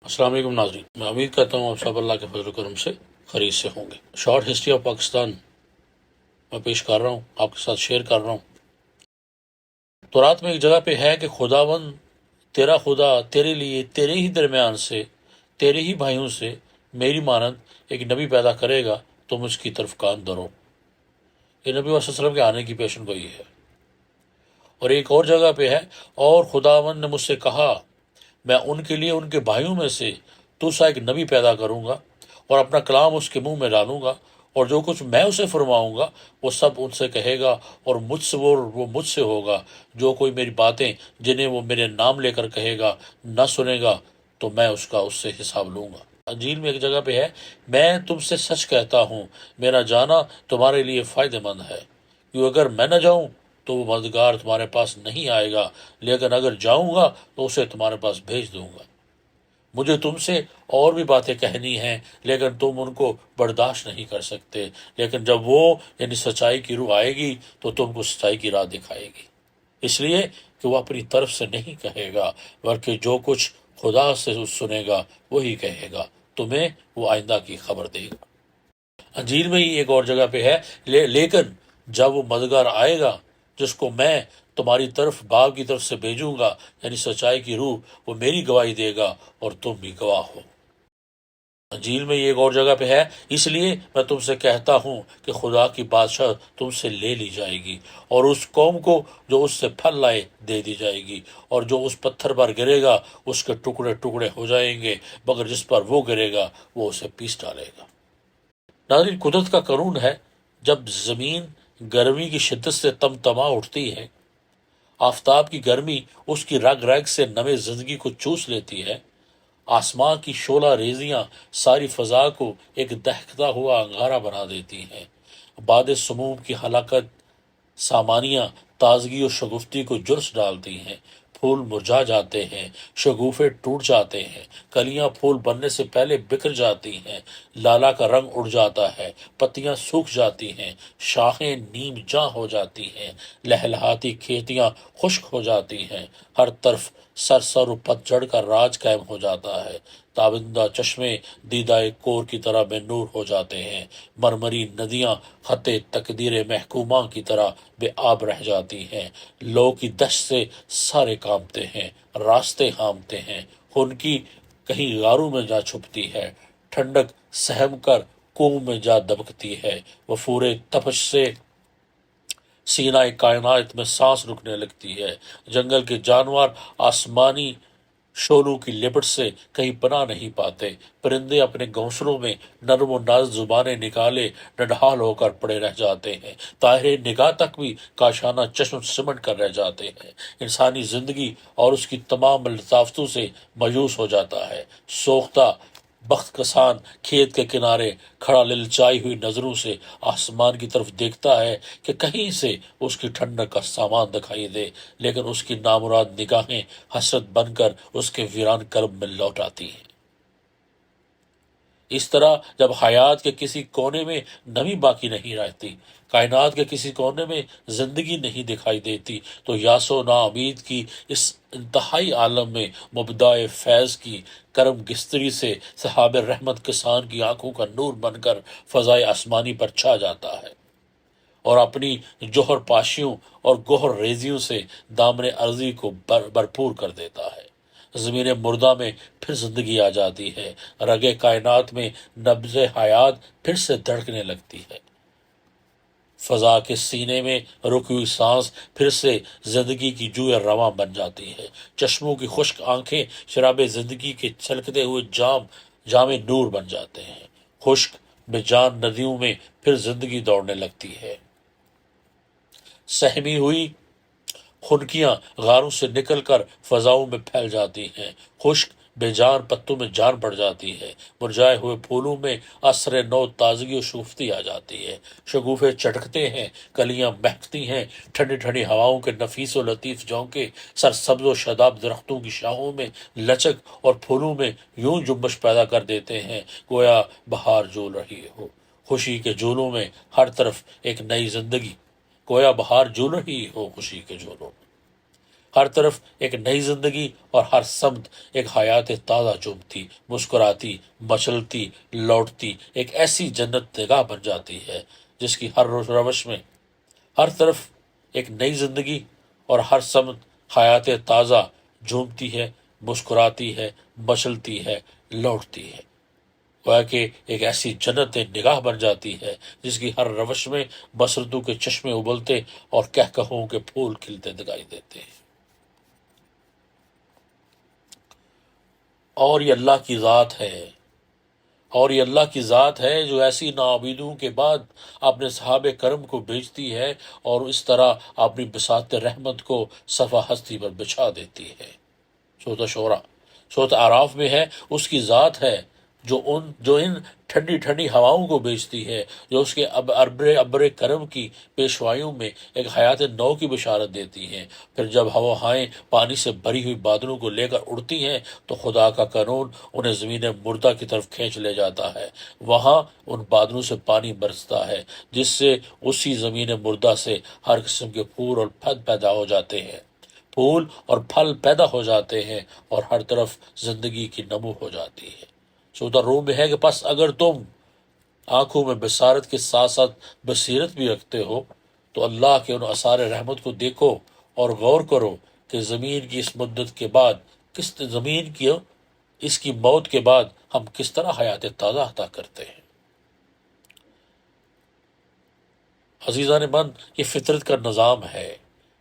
السلام علیکم ناظرین، میں امید کرتا ہوں آپ سب اللہ کے فضل و کرم سے خیریت سے ہوں گے۔ شارٹ ہسٹری آف پاکستان میں پیش کر رہا ہوں، آپ کے ساتھ شیئر کر رہا ہوں۔ تو رات میں ایک جگہ پہ ہے کہ خداوند تیرا خدا تیرے لیے تیرے ہی درمیان سے تیرے ہی بھائیوں سے میری مانند ایک نبی پیدا کرے گا، تم اس کی طرف کان دھرو۔ یہ نبی صلی اللہ علیہ وسلم کے آنے کی پیشن گوئی ہے۔ اور ایک اور جگہ پہ ہے، اور خداوند نے مجھ سے کہا، میں ان کے لیے ان کے بھائیوں میں سے تو سا ایک نبی پیدا کروں گا اور اپنا کلام اس کے منہ میں ڈالوں گا، اور جو کچھ میں اسے فرماؤں گا وہ سب ان سے کہے گا، اور مجھ سے وہ مجھ سے ہوگا۔ جو کوئی میری باتیں جنہیں وہ میرے نام لے کر کہے گا نہ سنے گا تو میں اس سے حساب لوں گا۔ انجیل میں ایک جگہ پہ ہے، میں تم سے سچ کہتا ہوں میرا جانا تمہارے لیے فائدہ مند ہے، کیوں اگر میں نہ جاؤں تو وہ مددگار تمہارے پاس نہیں آئے گا، لیکن اگر جاؤں گا تو اسے تمہارے پاس بھیج دوں گا۔ مجھے تم سے اور بھی باتیں کہنی ہیں لیکن تم ان کو برداشت نہیں کر سکتے، لیکن جب وہ یعنی سچائی کی روح آئے گی تو تم کو سچائی کی راہ دکھائے گی، اس لیے کہ وہ اپنی طرف سے نہیں کہے گا بلکہ جو کچھ خدا سے سنے گا وہی کہے گا، تمہیں وہ آئندہ کی خبر دے گا۔ انجیل میں ہی ایک اور جگہ پہ ہے، لیکن جب وہ مددگار آئے گا جس کو میں تمہاری طرف باپ کی طرف سے بھیجوں گا یعنی سچائی کی روح، وہ میری گواہی دے گا اور تم بھی گواہ ہو۔ انجیل میں یہ ایک اور جگہ پہ ہے، اس لیے میں تم سے کہتا ہوں کہ خدا کی بادشاہ تم سے لے لی جائے گی، اور اس قوم کو جو اس سے پھل لائے دے دی جائے گی، اور جو اس پتھر پر گرے گا اس کے ٹکڑے ٹکڑے ہو جائیں گے، مگر جس پر وہ گرے گا وہ اسے پیس ڈالے گا۔ ناظرین، قدرت کا قانون ہے، جب زمین گرمی کی شدت سے تما اٹھتی ہے، آفتاب کی گرمی اس کی رگ رگ سے نمے زندگی کو چوس لیتی ہے، آسمان کی شعلہ ریزیاں ساری فضا کو ایک دہکتا ہوا انگارہ بنا دیتی ہیں، باد سموم کی ہلاکت سامانیاں تازگی اور شگفتی کو جرس ڈالتی ہیں، پھول مرجھا جاتے ہیں، شگوفے ٹوٹ جاتے ہیں، کلیاں پھول بننے سے پہلے بکھر جاتی ہیں، لالا کا رنگ اڑ جاتا ہے، پتیاں سوکھ جاتی ہیں، شاخیں نیم جاں ہو جاتی ہیں، لہلہاتی کھیتیاں خشک ہو جاتی ہیں، ہر طرف سرسر و پتجھڑ کا راج قائم ہو جاتا ہے، تابندہ چشمے دیدہ کور کی طرح بے نور ہو جاتے ہیں، مرمری ندیاں خط تقدیر محکومہ کی طرح بے آب رہ جاتی ہیں، لو کی دشت سے سارے کامتے ہیں، راستے ہامتے ہیں، خنکی کہیں غاروں میں جا چھپتی ہے، ٹھنڈک سہم کر کنو میں جا دبکتی ہے، وفور تپش سے سینہ کائنات میں سانس رکنے لگتی ہے، جنگل کے جانور آسمانی شولوں کی لپٹ سے کہیں پناہ نہیں پاتے، پرندے اپنے گھونسلوں میں نرم و نازک زبانیں نکالے نڈھال ہو کر پڑے رہ جاتے ہیں، طاہر نگاہ تک بھی کاشانہ چشم سمٹ کر رہ جاتے ہیں، انسانی زندگی اور اس کی تمام لطافتوں سے مایوس ہو جاتا ہے، سوختہ بخت کسان کھیت کے کنارے کھڑا للچائی ہوئی نظروں سے آسمان کی طرف دیکھتا ہے کہ کہیں سے اس کی ٹھنڈک کا سامان دکھائی دے، لیکن اس کی نامراد نگاہیں حسرت بن کر اس کے ویران قلب میں لوٹ آتی ہیں۔ اس طرح جب حیات کے کسی کونے میں نمی باقی نہیں رہتی، کائنات کے کسی کونے میں زندگی نہیں دکھائی دیتی، تو یاس و ناامید کی اس انتہائی عالم میں مبدائے فیض کی کرم گستری سے صحاب رحمت کسان کی آنکھوں کا نور بن کر فضائے آسمانی پر چھا جاتا ہے، اور اپنی جوہر پاشیوں اور گوہر ریزیوں سے دامن ارضی کو بھرپور کر دیتا ہے، زمین مردہ میں پھر زندگی آ جاتی ہے، رگے کائنات میں نبض حیات پھر سے دھڑکنے لگتی ہے، فضا کے سینے میں رکی ہوئی سانس پھر سے زندگی کی جوئے رواں بن جاتی ہے، چشموں کی خشک آنکھیں شراب زندگی کے چھلکتے ہوئے جام نور بن جاتے ہیں، خشک بے جان ندیوں میں پھر زندگی دوڑنے لگتی ہے، سہمی ہوئی خنکیاں غاروں سے نکل کر فضاؤں میں پھیل جاتی ہیں، خشک بے جان پتوں میں جان پڑ جاتی ہے، مرجھائے ہوئے پھولوں میں عصر نو تازگی و شگفتی آ جاتی ہے، شگوفے چٹکتے ہیں، کلیاں مہکتی ہیں، ٹھنڈی ٹھنڈی ہواؤں کے نفیس و لطیف جھونکے سرسبز و شاداب درختوں کی شاخوں میں لچک اور پھولوں میں یوں جنبش پیدا کر دیتے ہیں گویا بہار جول رہی ہو، خوشی کے جولوں میں ہر طرف ایک نئی زندگی، گویا بہار جول رہی ہو خوشی کے جولوں میں۔ ہر طرف ایک نئی زندگی اور ہر سمت ایک حیات تازہ چومتی، مسکراتی، مچلتی، لوٹتی ایک ایسی جنت نگاہ بن جاتی ہے جس کی ہر روش میں ہر طرف ایک نئی زندگی اور ہر سمت حیات تازہ جھومتی ہے، مسکراتی ہے، مچلتی ہے، لوٹتی ہے۔ گویا کہ ایک ایسی جنت نگاہ بن جاتی ہے جس کی ہر روش میں بصرتوں کے چشمے ابلتے اور کہکہوں کے پھول کھلتے دکھائی دیتے ہیں۔ اور یہ اللہ کی ذات ہے، اور یہ اللہ کی ذات ہے جو ایسی ناامیدوں کے بعد اپنے صحابہ کرم کو بھیجتی ہے اور اس طرح اپنی بساط رحمت کو صفحہ ہستی پر بچھا دیتی ہے۔ سورۃ شعراء، سورۃ اعراف میں ہے، اس کی ذات ہے جو ان ٹھنڈی ٹھنڈی ہواؤں کو بیچتی ہے، جو اس کے ابر کرم کی پیشوائیوں میں ایک حیات نو کی بشارت دیتی ہیں۔ پھر جب ہوائیں پانی سے بھری ہوئی بادلوں کو لے کر اڑتی ہیں تو خدا کا قانون انہیں زمین مردہ کی طرف کھینچ لے جاتا ہے۔ وہاں ان بادلوں سے پانی برستا ہے جس سے اسی زمین مردہ سے ہر قسم کے پھول اور پھل پیدا ہو جاتے ہیں، پھول اور پھل پیدا ہو جاتے ہیں اور ہر طرف زندگی کی نمو ہو جاتی ہے۔ سورۃ الروم میں ہے کہ پس اگر تم آنکھوں میں بصارت کے ساتھ ساتھ بصیرت بھی رکھتے ہو تو اللہ کے ان آثار رحمت کو دیکھو اور غور کرو کہ زمین کی اس مدت کے بعد اس کی موت کے بعد ہم کس طرح حیات تازہ عطا کرتے ہیں۔ عزیزان من، یہ فطرت کا نظام ہے،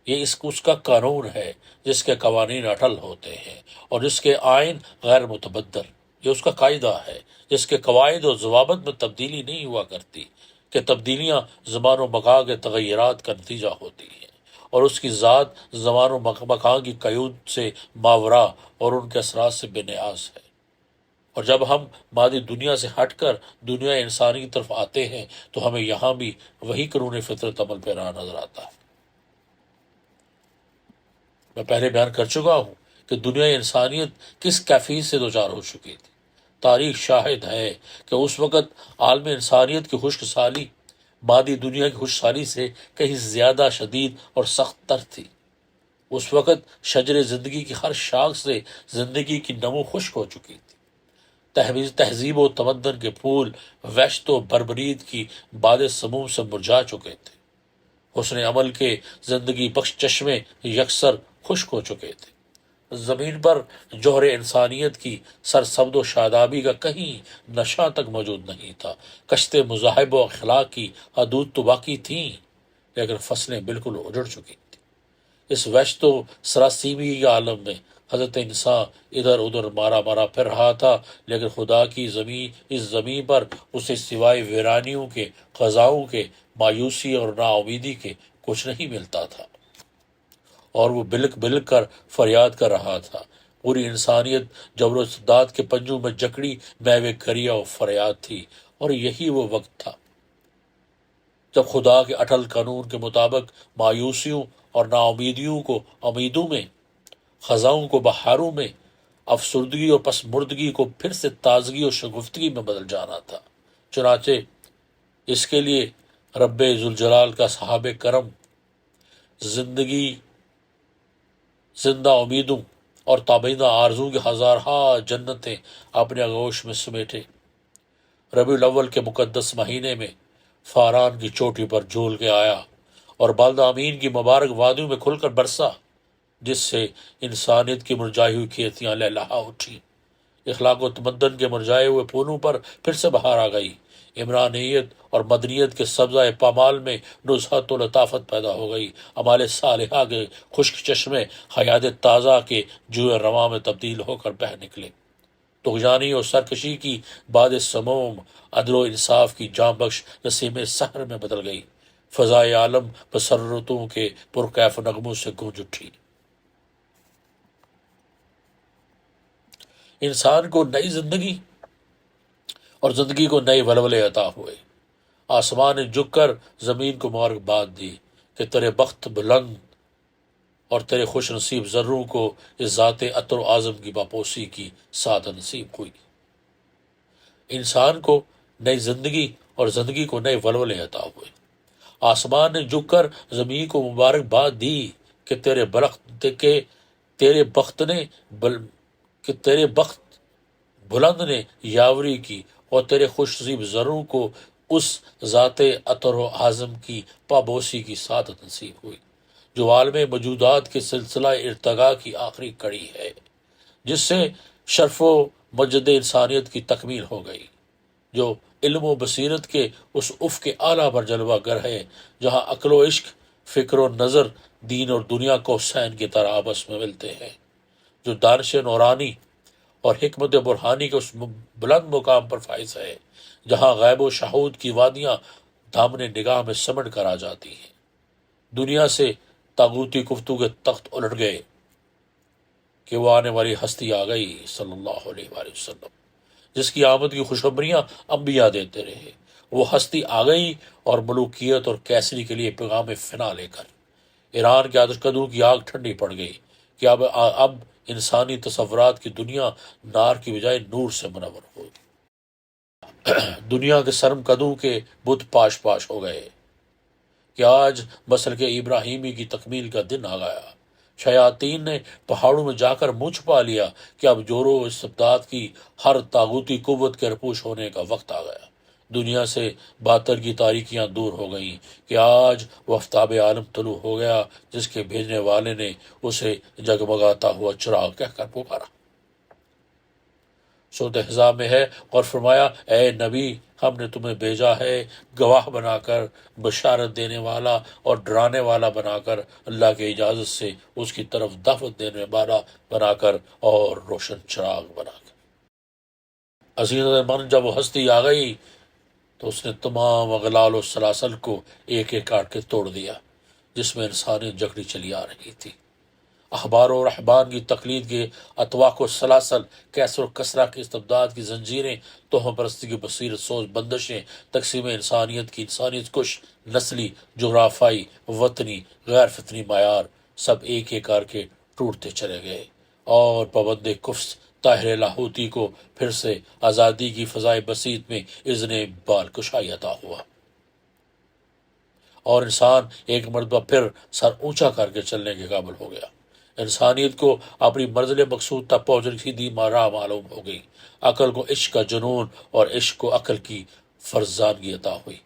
یہ اس کا قانون ہے جس کے قوانین اٹل ہوتے ہیں اور جس کے آئین غیر متبدل، یہ اس کا قاعدہ ہے جس کے قواعد و ضوابط میں تبدیلی نہیں ہوا کرتی، کہ تبدیلیاں زمان و مکان کے تغیرات کا نتیجہ ہوتی ہیں اور اس کی ذات زمان و مکان کی قیود سے ماورا اور ان کے اثرات سے بے نیاز ہے۔ اور جب ہم مادی دنیا سے ہٹ کر دنیا انسانی کی طرف آتے ہیں تو ہمیں یہاں بھی وہی قانون فطرت عمل پیرا نظر آتا ہے۔ میں پہلے بیان کر چکا ہوں کہ دنیا انسانیت کس کیفیت سے دوچار ہو چکی تھی۔ تاریخ شاہد ہے کہ اس وقت عالم انسانیت کی خشک سالی مادی دنیا کی خشک سالی سے کہیں زیادہ شدید اور سخت تر تھی۔ اس وقت شجر زندگی کی ہر شاخ سے زندگی کی نمو خشک ہو چکی تھی۔ تہذیب و تمدن کے پھول وحشت و بربریت کی باد سموم سے مرجھا چکے تھے۔ حسن عمل کے زندگی بخش چشمے یکسر خشک ہو چکے تھے۔ زمین پر جوہر انسانیت کی سرسبد و شادابی کا کہیں نشہ تک موجود نہیں تھا۔ کشت مذاہب و اخلاق کی حدود تو باقی تھیں لیکن فصلیں بالکل اجڑ چکی تھیں۔ اس وحشت و سراسیمی کے عالم میں حضرت انسان ادھر ادھر مارا پھر رہا تھا، لیکن خدا کی اس زمین پر اسے سوائے ویرانیوں کے، غزاؤں کے، مایوسی اور نا امیدی کے کچھ نہیں ملتا تھا، اور وہ بلک کر فریاد کر رہا تھا۔ پوری انسانیت جبر و استبداد کے پنجوں میں جکڑی محو گریہ و فریاد تھی، اور یہی وہ وقت تھا جب خدا کے اٹل قانون کے مطابق مایوسیوں اور نا امیدیوں کو امیدوں میں، خزاؤں کو بہاروں میں، افسردگی اور پس مردگی کو پھر سے تازگی اور شگفتگی میں بدل جانا تھا۔ چنانچہ اس کے لیے رب ذوالجلال کا صحابہ کرم زندہ امیدوں اور تابندہ آرزوں کی ہزارہا جنتیں اپنے آغوش میں سمیٹے ربیع الاول کے مقدس مہینے میں فاران کی چوٹی پر جھول کے آیا اور بالدہ امین کی مبارک وادیوں میں کھل کر برسا، جس سے انسانیت کی مرجھائی ہوئی کھیتیاں لہلہا اٹھی، اخلاق و تمدن کے مرجھائے ہوئے پھولوں پر پھر سے بہار آ گئی، عمرانیت اور مدنیت کے سبزہ پامال میں نزہت و لطافت پیدا ہو گئی، اعمال صالحہ کے خشک چشمے حیات تازہ کے جوئے رواں میں تبدیل ہو کر بہہ نکلے، طغیانی اور سرکشی کی باد سموم عدل و انصاف کی جاں بخش نسیم سحر میں بدل گئی، فضائے عالم مسرتوں کے پرکیف نغموں سے گونج اٹھی۔ انسان کو نئی زندگی اور زندگی کو نئے ولولے عطا ہوئے۔ آسمان نے جھک کر زمین کو مبارکباد دی کہ تیرے بخت بلند اور تیرے خوش نصیب ذروں کو اس ذات عطر و اعظم کی باپوسی کی سعادت نصیب ہوئی۔ انسان کو نئی زندگی اور زندگی کو نئے ولولے عطا ہوئے۔ آسمان نے جھک کر زمین کو مبارکباد دی کہ تیرے بخت بلند نے یاوری کی، اور تیرے خوش نصیب زروں کو اس ذات عطر و اعظم کی پابوسی کی سعادت نصیب ہوئی جو عالم موجودات کے سلسلہ ارتقاء کی آخری کڑی ہے، جس سے شرف و مجد انسانیت کی تکمیل ہو گئی، جو علم و بصیرت کے اس افق اعلیٰ پر جلوہ گر ہے جہاں عقل و عشق، فکر و نظر، دین اور دنیا کو حسین کی طرح آپس میں ملتے ہیں، جو دانش نورانی اور حکمت برہانی کے اس بلند مقام پر فائز ہے جہاں غیب و شہود کی وادیاں دامن نگاہ میں سمٹ کر آ جاتی ہیں۔ دنیا سے طاغوتی گفتگو کے تخت الٹ گئے کہ وہ آنے والی ہستی آ گئی صلی اللہ علیہ وآلہ وسلم، جس کی آمد کی خوشخبریاں انبیاء دیتے رہے۔ وہ ہستی آ گئی اور ملوکیت اور کیسری کے لیے پیغام فنا لے کر ایران کے آتش کدو کی آگ ٹھنڈی پڑ گئی کہ اب انسانی تصورات کی دنیا نار کی بجائے نور سے منور ہوگی۔ دنیا کے سرم کدو کے بت پاش پاش ہو گئے کہ آج مسلک ابراہیمی کی تکمیل کا دن آ گیا۔ شیاطین نے پہاڑوں میں جا کر منہ چھپا لیا کہ اب جور و استبداد کی ہر طاغوتی قوت کے رپوش ہونے کا وقت آ گیا۔ دنیا سے باطل کی تاریکیاں دور ہو گئیں کہ آج وہ آفتاب عالم طلوع ہو گیا جس کے بھیجنے والے نے اسے جگمگاتا ہوا چراغ کہہ کر پکارا۔ سورۃ احزاب میں ہے، اور فرمایا اے نبی ہم نے تمہیں بھیجا ہے گواہ بنا کر، بشارت دینے والا اور ڈرانے والا بنا کر، اللہ کی اجازت سے اس کی طرف دعوت دینے والا بنا کر، اور روشن چراغ بنا کر۔ عزیزاً من جب وہ ہستی آ گئی تو اس نے تمام اغلال و سلاسل کو ایک ایک کاٹ کے توڑ دیا جس میں انسانیت جکڑی چلی آ رہی تھی۔ احبار و رہبان کی تقلید کے اطواق و سلاسل، کیسر و کسرہ کی استبداد کی زنجیریں، توہم پرستی کی بصیرت سوز بندشیں، تقسیم انسانیت کی انسانیت کش، نسلی، جغرافیائی، وطنی، غیر فطری معیار، سب ایک ایک کر کے ٹوٹتے چلے گئے، اور پابند کفس طاہر لاہوتی کو پھر سے آزادی کی فضائے بسیط میں اذن بال کشائی عطا ہوا، اور انسان ایک مرتبہ پھر سر اونچا کر کے چلنے کے قابل ہو گیا۔ انسانیت کو اپنی منزل مقصود تک پہنچنے کی سیدھی راہ معلوم ہو گئی۔ عقل کو عشق کا جنون اور عشق کو عقل کی فرزانگی عطا ہوئی۔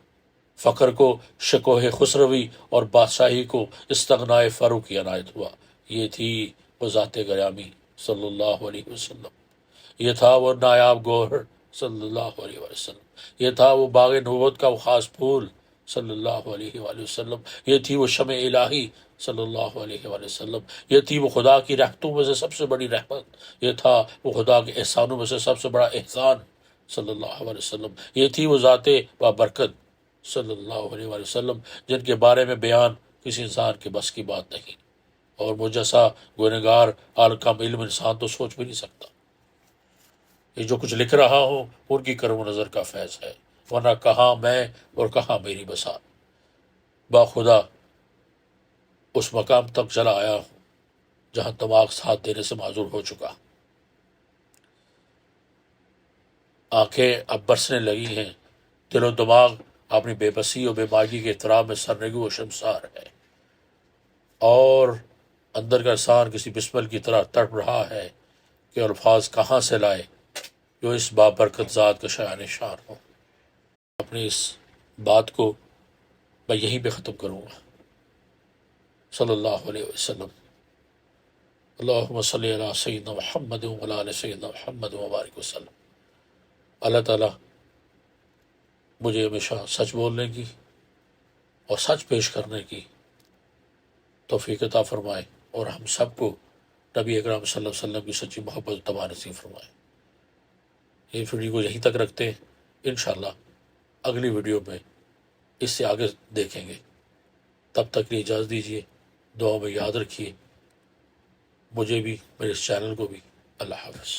فقر کو شکوہ خسروی اور بادشاہی کو استغنائے فاروقی عنایت ہوا۔ یہ تھی وہ ذات گرامی صلی اللہ علیہ وسلم، یہ تھا وہ نایاب گوہر صلی اللہ علیہ وسلم، یہ تھا وہ باغ نبوت کا وہ خاص پھول صلی اللہ علیہ وآلہ وسلم، یہ تھی وہ شمع الہی صلی اللہ علیہ وآلہ وسلم، یہ تھی وہ خدا کی رحمتوں میں سے سب سے بڑی رحمت، یہ تھا وہ خدا کے احسانوں میں سے سب سے بڑا احسان صلی اللہ علیہ وسلم، یہ تھی وہ ذات بابرکت صلی اللہ علیہ وآلہ وسلم جن کے بارے میں بیان کسی انسان کے بس کی بات نہیں، اور مجھ جیسا گنہگار عالم علم انسان تو سوچ بھی نہیں سکتا۔ یہ جو کچھ لکھ رہا ہوں ان کی کرم و نظر کا فیض ہے، ورنہ کہاں میں اور کہاں میری بسات۔ باخدا اس مقام تک چلا آیا ہوں جہاں دماغ ساتھ دینے سے معذور ہو چکا، آنکھیں اب برسنے لگی ہیں، دل و دماغ اپنی بے بسی اور بے باکی کے احترام میں سرنگو و شرمسار ہے، اور اندر کا انسان کسی بسمل کی طرح تڑپ رہا ہے کہ الفاظ کہاں سے لائے جو اس بابرکت ذات کا شایان شان ہو۔ اپنی اس بات کو میں یہیں پہ ختم کروں گا۔ صلی اللہ علیہ وسلم۔ اللہم صلی علی سیدنا محمد وعلی آل سیدنا محمد وبارک وسلم۔ اللہ تعالیٰ مجھے ہمیشہ سچ بولنے کی اور سچ پیش کرنے کی توفیق عطا فرمائے، اور ہم سب کو نبی اکرم صلی اللہ علیہ وسلم کی سچی محبت و اتباع نصیب فرمائے۔ یہ ویڈیو کو یہیں تک رکھتے ہیں، انشاءاللہ اگلی ویڈیو میں اس سے آگے دیکھیں گے۔ تب تک لیے اجازت دیجیے، دعا میں یاد رکھیے مجھے بھی، میرے اس چینل کو بھی۔ اللہ حافظ۔